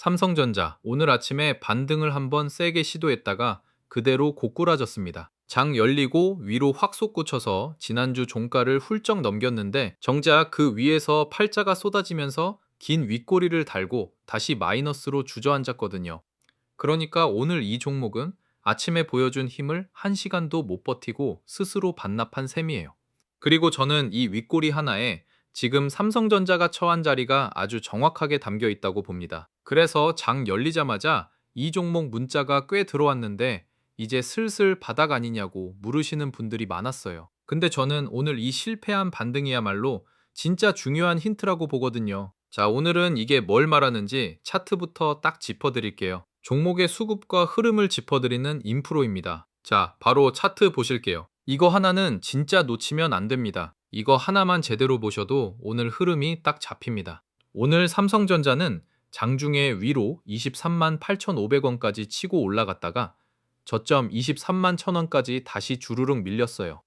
삼성전자 오늘 아침에 반등을 한번 세게 시도했다가 그대로 고꾸라졌습니다. 장 열리고 위로 확 솟구쳐서 지난주 종가를 훌쩍 넘겼는데 정작 그 위에서 팔자가 쏟아지면서 긴 윗꼬리를 달고 다시 마이너스로 주저앉았거든요. 그러니까 오늘 이 종목은 아침에 보여준 힘을 1시간도 못 버티고 스스로 반납한 셈이에요. 그리고 저는 이 윗꼬리 하나에 지금 삼성전자가 처한 자리가 아주 정확하게 담겨 있다고 봅니다. 그래서 장 열리자마자 이 종목 문자가 꽤 들어왔는데 이제 슬슬 바닥 아니냐고 물으시는 분들이 많았어요. 근데 저는 오늘 이 실패한 반등이야말로 진짜 중요한 힌트라고 보거든요. 자, 오늘은 이게 뭘 말하는지 차트부터 딱 짚어드릴게요. 종목의 수급과 흐름을 짚어드리는 인프로입니다. 자, 바로 차트 보실게요. 이거 하나는 진짜 놓치면 안 됩니다. 이거 하나만 제대로 보셔도 오늘 흐름이 딱 잡힙니다. 오늘 삼성전자는 장중에 위로 23만 8,500원까지 치고 올라갔다가 저점 23만 1,000원까지 다시 주르륵 밀렸어요.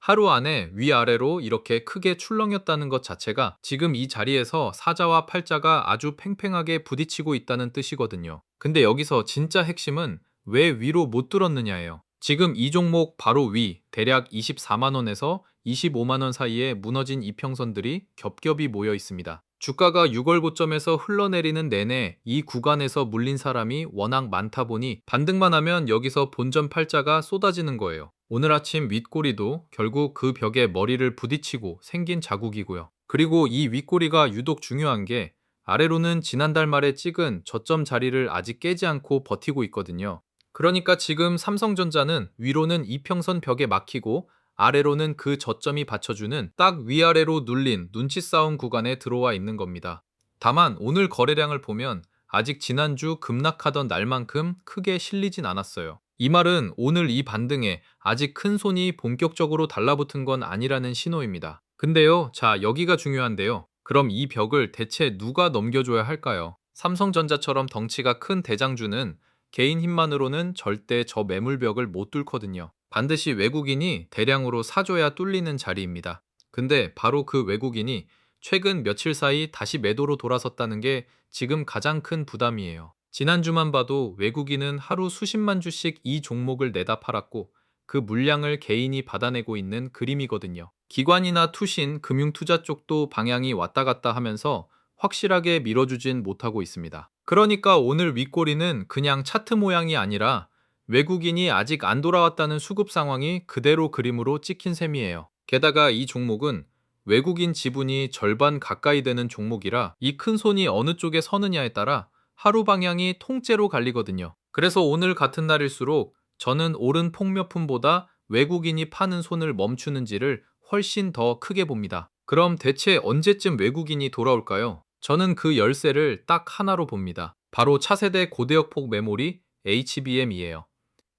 하루 안에 위아래로 이렇게 크게 출렁였다는 것 자체가 지금 이 자리에서 사자와 팔자가 아주 팽팽하게 부딪히고 있다는 뜻이거든요. 근데 여기서 진짜 핵심은 왜 위로 못 뚫었느냐예요. 지금 이 종목 바로 위, 대략 24만원에서 25만원 사이에 무너진 이평선들이 겹겹이 모여 있습니다. 주가가 6월 고점에서 흘러내리는 내내 이 구간에서 물린 사람이 워낙 많다 보니 반등만 하면 여기서 본전 팔자가 쏟아지는 거예요. 오늘 아침 윗꼬리도 결국 그 벽에 머리를 부딪히고 생긴 자국이고요. 그리고 이 윗꼬리가 유독 중요한 게 아래로는 지난달 말에 찍은 저점 자리를 아직 깨지 않고 버티고 있거든요. 그러니까 지금 삼성전자는 위로는 이평선 벽에 막히고 아래로는 그 저점이 받쳐주는 딱 위아래로 눌린 눈치 싸움 구간에 들어와 있는 겁니다. 다만 오늘 거래량을 보면 아직 지난주 급락하던 날만큼 크게 실리진 않았어요. 이 말은 오늘 이 반등에 아직 큰 손이 본격적으로 달라붙은 건 아니라는 신호입니다. 근데요, 자, 여기가 중요한데요. 그럼 이 벽을 대체 누가 넘겨줘야 할까요? 삼성전자처럼 덩치가 큰 대장주는 개인 힘만으로는 절대 저 매물벽을 못 뚫거든요. 반드시 외국인이 대량으로 사줘야 뚫리는 자리입니다. 근데 바로 그 외국인이 최근 며칠 사이 다시 매도로 돌아섰다는 게 지금 가장 큰 부담이에요. 지난주만 봐도 외국인은 하루 수십만 주씩 이 종목을 내다 팔았고 그 물량을 개인이 받아내고 있는 그림이거든요. 기관이나 투신, 금융투자 쪽도 방향이 왔다 갔다 하면서 확실하게 밀어주진 못하고 있습니다. 그러니까 오늘 윗꼬리는 그냥 차트 모양이 아니라 외국인이 아직 안 돌아왔다는 수급 상황이 그대로 그림으로 찍힌 셈이에요. 게다가 이 종목은 외국인 지분이 절반 가까이 되는 종목이라 이 큰 손이 어느 쪽에 서느냐에 따라 하루 방향이 통째로 갈리거든요. 그래서 오늘 같은 날일수록 저는 오른 폭몇푼보다 외국인이 파는 손을 멈추는지를 훨씬 더 크게 봅니다. 그럼 대체 언제쯤 외국인이 돌아올까요? 저는 그 열쇠를 딱 하나로 봅니다. 바로 차세대 고대역폭 메모리 HBM이에요.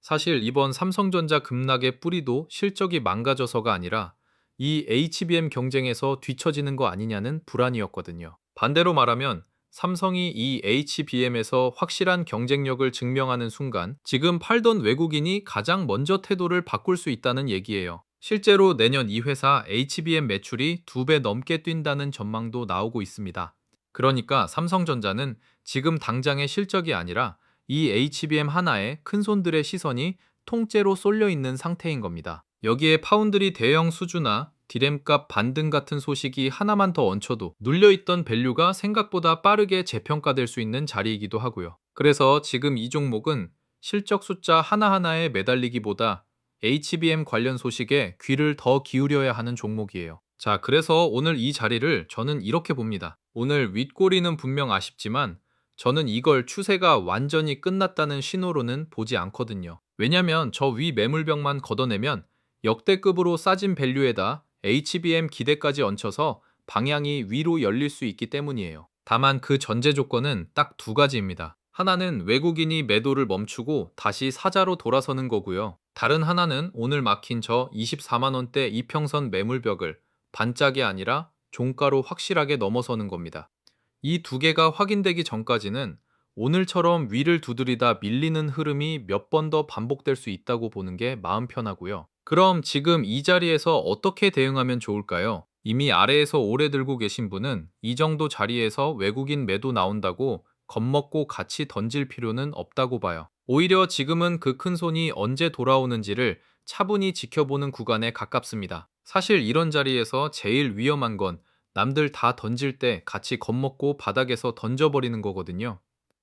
사실 이번 삼성전자 급락의 뿌리도 실적이 망가져서가 아니라 이 HBM 경쟁에서 뒤처지는 거 아니냐는 불안이었거든요. 반대로 말하면 삼성이 이 HBM에서 확실한 경쟁력을 증명하는 순간 지금 팔던 외국인이 가장 먼저 태도를 바꿀 수 있다는 얘기예요. 실제로 내년 이 회사 HBM 매출이 2배 넘게 뛴다는 전망도 나오고 있습니다. 그러니까 삼성전자는 지금 당장의 실적이 아니라 이 HBM 하나에 큰손들의 시선이 통째로 쏠려 있는 상태인 겁니다. 여기에 파운드리 대형 수주나 디램값 반등 같은 소식이 하나만 더 얹혀도 눌려있던 밸류가 생각보다 빠르게 재평가될 수 있는 자리이기도 하고요. 그래서 지금 이 종목은 실적 숫자 하나하나에 매달리기보다 HBM 관련 소식에 귀를 더 기울여야 하는 종목이에요. 자, 그래서 오늘 이 자리를 저는 이렇게 봅니다. 오늘 윗꼬리는 분명 아쉽지만 저는 이걸 추세가 완전히 끝났다는 신호로는 보지 않거든요. 왜냐면 저 위 매물벽만 걷어내면 역대급으로 싸진 밸류에다 HBM 기대까지 얹혀서 방향이 위로 열릴 수 있기 때문이에요. 다만 그 전제 조건은 딱 두 가지입니다. 하나는 외국인이 매도를 멈추고 다시 사자로 돌아서는 거고요. 다른 하나는 오늘 막힌 저 24만원대 이평선 매물벽을 반짝이 아니라 종가로 확실하게 넘어서는 겁니다. 이 두 개가 확인되기 전까지는 오늘처럼 위를 두드리다 밀리는 흐름이 몇 번 더 반복될 수 있다고 보는 게 마음 편하고요. 그럼 지금 이 자리에서 어떻게 대응하면 좋을까요? 이미 아래에서 오래 들고 계신 분은 이 정도 자리에서 외국인 매도 나온다고 겁먹고 같이 던질 필요는 없다고 봐요. 오히려 지금은 그 큰 손이 언제 돌아오는지를 차분히 지켜보는 구간에 가깝습니다. 사실 이런 자리에서 제일 위험한 건 남들 다 던질 때 같이 겁먹고 바닥에서 던져버리는 거거든요.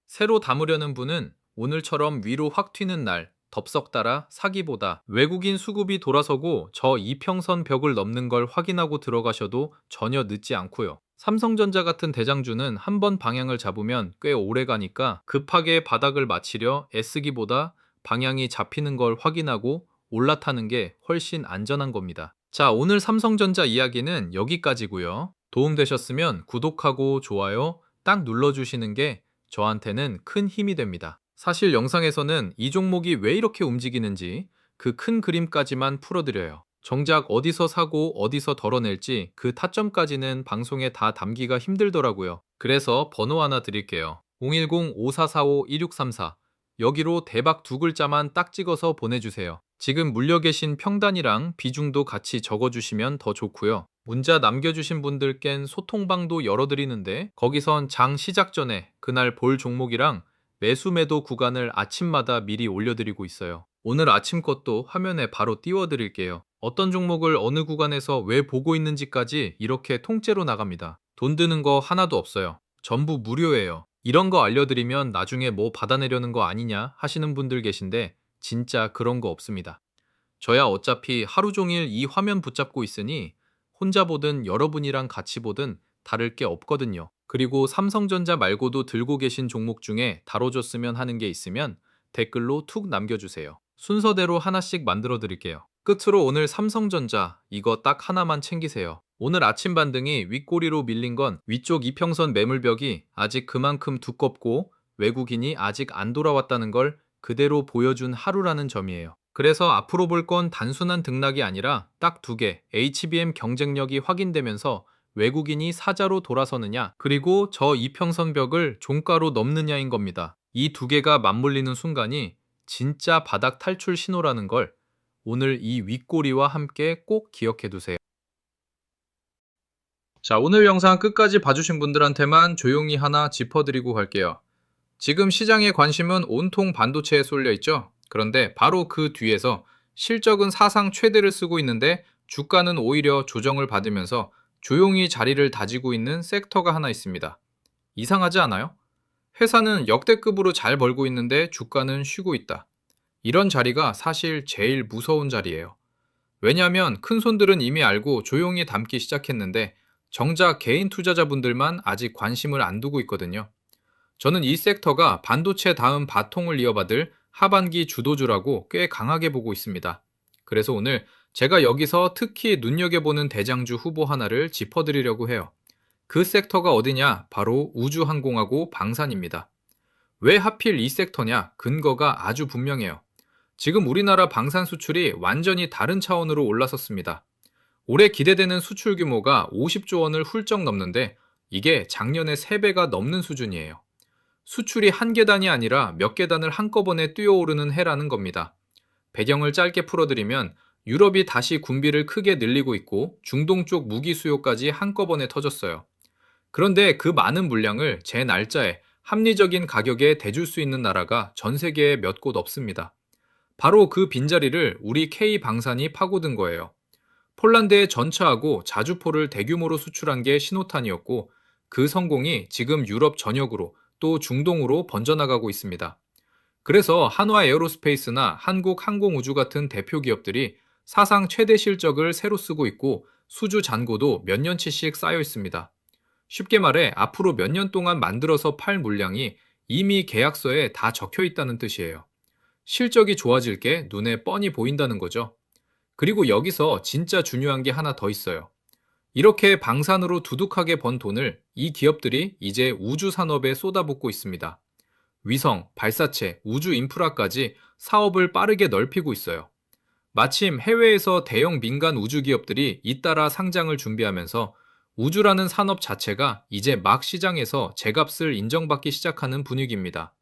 새로 담으려는 분은 오늘처럼 위로 확 튀는 날, 덥석 따라 사기보다 외국인 수급이 돌아서고 저 이평선 벽을 넘는 걸 확인하고 들어가셔도 전혀 늦지 않고요. 삼성전자 같은 대장주는 한 번 방향을 잡으면 꽤 오래 가니까 급하게 바닥을 맞히려 애쓰기보다 방향이 잡히는 걸 확인하고 올라타는 게 훨씬 안전한 겁니다. 자, 오늘 삼성전자 이야기는 여기까지고요. 도움되셨으면 구독하고 좋아요 딱 눌러주시는 게 저한테는 큰 힘이 됩니다. 사실 영상에서는 이 종목이 왜 이렇게 움직이는지 그 큰 그림까지만 풀어드려요. 정작 어디서 사고 어디서 덜어낼지 그 타점까지는 방송에 다 담기가 힘들더라고요. 그래서 번호 하나 드릴게요. 010-5445-1634 여기로 대박 두 글자만 딱 찍어서 보내주세요. 지금 물려 계신 평단이랑 비중도 같이 적어주시면 더 좋고요. 문자 남겨주신 분들껜 소통방도 열어드리는데 거기선 장 시작 전에 그날 볼 종목이랑 매수 매도 구간을 아침마다 미리 올려드리고 있어요. 오늘 아침 것도 화면에 바로 띄워드릴게요. 어떤 종목을 어느 구간에서 왜 보고 있는지까지 이렇게 통째로 나갑니다. 돈 드는 거 하나도 없어요. 전부 무료예요. 이런 거 알려드리면 나중에 뭐 받아내려는 거 아니냐 하시는 분들 계신데 진짜 그런 거 없습니다. 저야 어차피 하루 종일 이 화면 붙잡고 있으니 혼자 보든 여러분이랑 같이 보든 다를 게 없거든요. 그리고 삼성전자 말고도 들고 계신 종목 중에 다뤄줬으면 하는 게 있으면 댓글로 툭 남겨주세요. 순서대로 하나씩 만들어 드릴게요. 끝으로 오늘 삼성전자 이거 딱 하나만 챙기세요. 오늘 아침 반등이 윗꼬리로 밀린 건 위쪽 이평선 매물벽이 아직 그만큼 두껍고 외국인이 아직 안 돌아왔다는 걸 그대로 보여준 하루라는 점이에요. 그래서 앞으로 볼 건 단순한 등락이 아니라 딱 두 개, HBM 경쟁력이 확인되면서 외국인이 사자로 돌아서느냐, 그리고 저 이평선 벽을 종가로 넘느냐인 겁니다. 이 두 개가 맞물리는 순간이 진짜 바닥 탈출 신호라는 걸 오늘 이 윗꼬리와 함께 꼭 기억해 두세요. 자, 오늘 영상 끝까지 봐주신 분들한테만 조용히 하나 짚어드리고 갈게요. 지금 시장의 관심은 온통 반도체에 쏠려 있죠. 그런데 바로 그 뒤에서 실적은 사상 최대를 쓰고 있는데 주가는 오히려 조정을 받으면서 조용히 자리를 다지고 있는 섹터가 하나 있습니다. 이상하지 않아요? 회사는 역대급으로 잘 벌고 있는데 주가는 쉬고 있다. 이런 자리가 사실 제일 무서운 자리예요. 왜냐하면 큰 손들은 이미 알고 조용히 담기 시작했는데 정작 개인 투자자분들만 아직 관심을 안 두고 있거든요. 저는 이 섹터가 반도체 다음 바통을 이어받을 하반기 주도주라고 꽤 강하게 보고 있습니다. 그래서 오늘 제가 여기서 특히 눈여겨보는 대장주 후보 하나를 짚어드리려고 해요. 그 섹터가 어디냐? 바로 우주항공하고 방산입니다. 왜 하필 이 섹터냐? 근거가 아주 분명해요. 지금 우리나라 방산 수출이 완전히 다른 차원으로 올라섰습니다. 올해 기대되는 수출 규모가 50조 원을 훌쩍 넘는데 이게 작년의 3배가 넘는 수준이에요. 수출이 한 계단이 아니라 몇 계단을 한꺼번에 뛰어오르는 해라는 겁니다. 배경을 짧게 풀어드리면 유럽이 다시 군비를 크게 늘리고 있고 중동 쪽 무기 수요까지 한꺼번에 터졌어요. 그런데 그 많은 물량을 제 날짜에 합리적인 가격에 대줄 수 있는 나라가 전 세계에 몇 곳 없습니다. 바로 그 빈자리를 우리 K방산이 파고든 거예요. 폴란드에 전차하고 자주포를 대규모로 수출한 게 신호탄이었고 그 성공이 지금 유럽 전역으로 또 중동으로 번져나가고 있습니다. 그래서 한화 에어로스페이스나 한국항공우주 같은 대표 기업들이 사상 최대 실적을 새로 쓰고 있고 수주 잔고도 몇 년치씩 쌓여 있습니다. 쉽게 말해 앞으로 몇 년 동안 만들어서 팔 물량이 이미 계약서에 다 적혀 있다는 뜻이에요. 실적이 좋아질 게 눈에 뻔히 보인다는 거죠. 그리고 여기서 진짜 중요한 게 하나 더 있어요. 이렇게 방산으로 두둑하게 번 돈을 이 기업들이 이제 우주 산업에 쏟아붓고 있습니다. 위성, 발사체, 우주 인프라까지 사업을 빠르게 넓히고 있어요. 마침 해외에서 대형 민간 우주 기업들이 잇따라 상장을 준비하면서 우주라는 산업 자체가 이제 막 시장에서 제값을 인정받기 시작하는 분위기입니다.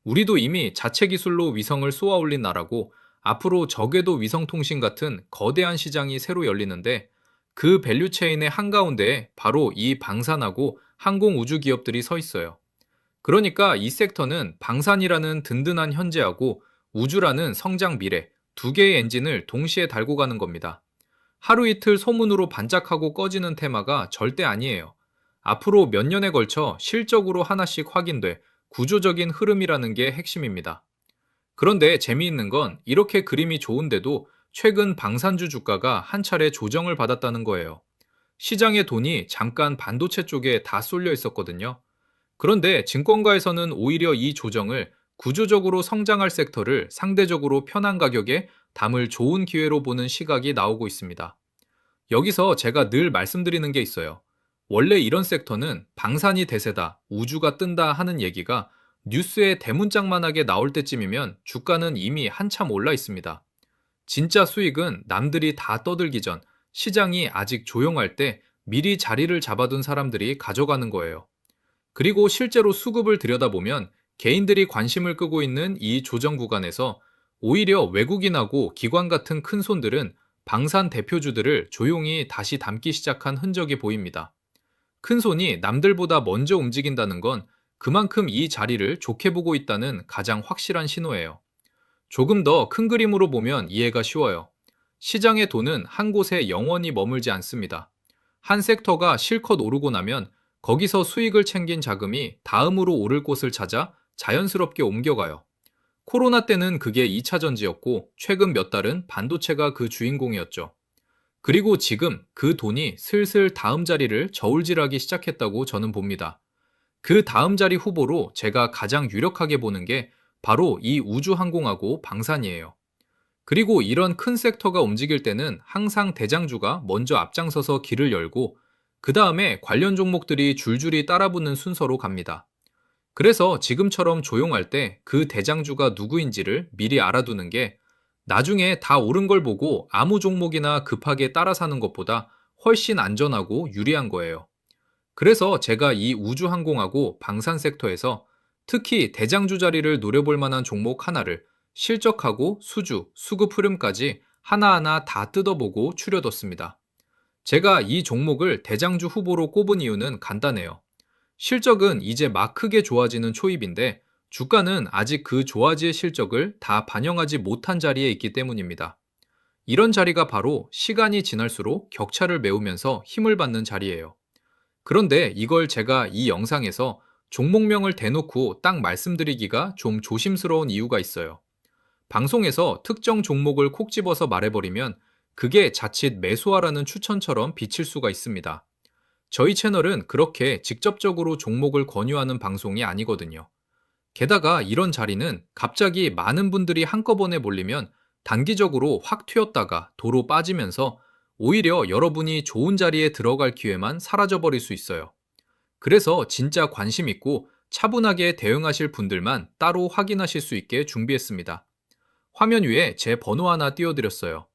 우리도 이미 자체 기술로 위성을 쏘아 올린 나라고 앞으로 저궤도 위성통신 같은 거대한 시장이 새로 열리는데 그 밸류체인의 한가운데에 바로 이 방산하고 항공우주 기업들이 서 있어요. 그러니까 이 섹터는 방산이라는 든든한 현재하고 우주라는 성장 미래, 두 개의 엔진을 동시에 달고 가는 겁니다. 하루 이틀 소문으로 반짝하고 꺼지는 테마가 절대 아니에요. 앞으로 몇 년에 걸쳐 실적으로 하나씩 확인돼 구조적인 흐름이라는 게 핵심입니다. 그런데 재미있는 건 이렇게 그림이 좋은데도 최근 방산주 주가가 한 차례 조정을 받았다는 거예요. 시장의 돈이 잠깐 반도체 쪽에 다 쏠려 있었거든요. 그런데 증권가에서는 오히려 이 조정을 구조적으로 성장할 섹터를 상대적으로 편한 가격에 담을 좋은 기회로 보는 시각이 나오고 있습니다. 여기서 제가 늘 말씀드리는 게 있어요. 원래 이런 섹터는 방산이 대세다, 우주가 뜬다 하는 얘기가 뉴스에 대문짝만하게 나올 때쯤이면 주가는 이미 한참 올라 있습니다. 진짜 수익은 남들이 다 떠들기 전 시장이 아직 조용할 때 미리 자리를 잡아둔 사람들이 가져가는 거예요. 그리고 실제로 수급을 들여다보면 개인들이 관심을 끄고 있는 이 조정 구간에서 오히려 외국인하고 기관 같은 큰 손들은 방산 대표주들을 조용히 다시 담기 시작한 흔적이 보입니다. 큰 손이 남들보다 먼저 움직인다는 건 그만큼 이 자리를 좋게 보고 있다는 가장 확실한 신호예요. 조금 더 큰 그림으로 보면 이해가 쉬워요. 시장의 돈은 한 곳에 영원히 머물지 않습니다. 한 섹터가 실컷 오르고 나면 거기서 수익을 챙긴 자금이 다음으로 오를 곳을 찾아 자연스럽게 옮겨가요. 코로나 때는 그게 2차 전지였고 최근 몇 달은 반도체가 그 주인공이었죠. 그리고 지금 그 돈이 슬슬 다음 자리를 저울질하기 시작했다고 저는 봅니다. 그 다음 자리 후보로 제가 가장 유력하게 보는 게 바로 이 우주항공하고 방산이에요. 그리고 이런 큰 섹터가 움직일 때는 항상 대장주가 먼저 앞장서서 길을 열고 그 다음에 관련 종목들이 줄줄이 따라붙는 순서로 갑니다. 그래서 지금처럼 조용할 때 그 대장주가 누구인지를 미리 알아두는 게 나중에 다 오른 걸 보고 아무 종목이나 급하게 따라 사는 것보다 훨씬 안전하고 유리한 거예요. 그래서 제가 이 우주항공하고 방산 섹터에서 특히 대장주 자리를 노려볼 만한 종목 하나를 실적하고 수주, 수급 흐름까지 하나하나 다 뜯어보고 추려뒀습니다. 제가 이 종목을 대장주 후보로 꼽은 이유는 간단해요. 실적은 이제 막 크게 좋아지는 초입인데 주가는 아직 그 좋아질 실적을 다 반영하지 못한 자리에 있기 때문입니다. 이런 자리가 바로 시간이 지날수록 격차를 메우면서 힘을 받는 자리예요. 그런데 이걸 제가 이 영상에서 종목명을 대놓고 딱 말씀드리기가 좀 조심스러운 이유가 있어요. 방송에서 특정 종목을 콕 집어서 말해버리면 그게 자칫 매수하라는 추천처럼 비칠 수가 있습니다. 저희 채널은 그렇게 직접적으로 종목을 권유하는 방송이 아니거든요. 게다가 이런 자리는 갑자기 많은 분들이 한꺼번에 몰리면 단기적으로 확 튀었다가 도로 빠지면서 오히려 여러분이 좋은 자리에 들어갈 기회만 사라져버릴 수 있어요. 그래서 진짜 관심 있고 차분하게 대응하실 분들만 따로 확인하실 수 있게 준비했습니다. 화면 위에 제 번호 하나 띄워드렸어요.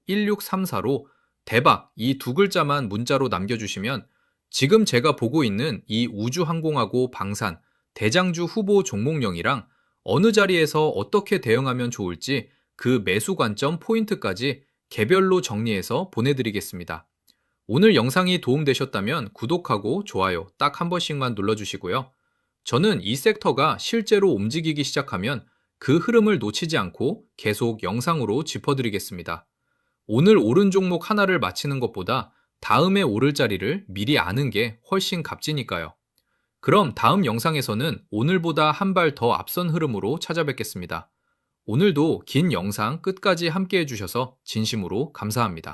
010-5445-1634로 대박 이 두 글자만 문자로 남겨주시면 지금 제가 보고 있는 이 우주항공하고 방산, 대장주 후보 종목명이랑 어느 자리에서 어떻게 대응하면 좋을지 그 매수 관점 포인트까지 개별로 정리해서 보내드리겠습니다. 오늘 영상이 도움되셨다면 구독하고 좋아요 딱 한 번씩만 눌러주시고요. 저는 이 섹터가 실제로 움직이기 시작하면 그 흐름을 놓치지 않고 계속 영상으로 짚어드리겠습니다. 오늘 오른 종목 하나를 맞히는 것보다 다음에 오를 자리를 미리 아는 게 훨씬 값지니까요. 그럼 다음 영상에서는 오늘보다 한 발 더 앞선 흐름으로 찾아뵙겠습니다. 오늘도 긴 영상 끝까지 함께 해주셔서 진심으로 감사합니다.